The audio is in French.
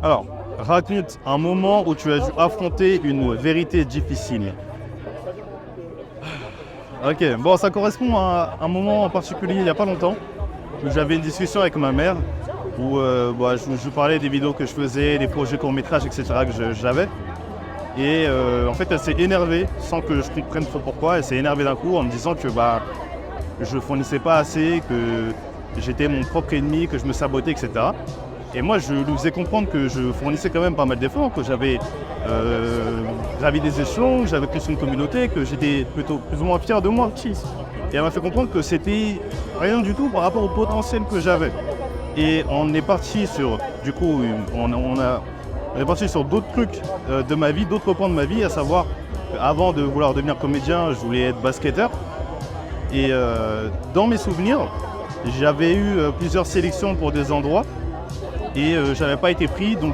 Alors, raconte un moment où tu as dû affronter une vérité difficile. Ok, bon, ça correspond à un moment en particulier il n'y a pas longtemps où j'avais une discussion avec ma mère où je parlais des vidéos que je faisais, des projets courts-métrages, etc. j'avais. Et en fait, elle s'est énervée sans que je comprenne trop pourquoi. Elle s'est énervée d'un coup en me disant que je fournissais pas assez, que j'étais mon propre ennemi, que je me sabotais, etc. Et moi, je lui faisais comprendre que je fournissais quand même pas mal d'efforts, que j'avais gravi des échelons, que j'avais plus une communauté, que j'étais plutôt plus ou moins fier de moi. Et elle m'a fait comprendre que c'était rien du tout par rapport au potentiel que j'avais. Et on est parti sur, du coup, on est parti sur d'autres trucs de ma vie, d'autres points de ma vie, à savoir, avant de vouloir devenir comédien, je voulais être basketteur. Et dans mes souvenirs, j'avais eu plusieurs sélections pour des endroits et j'avais pas été pris. Donc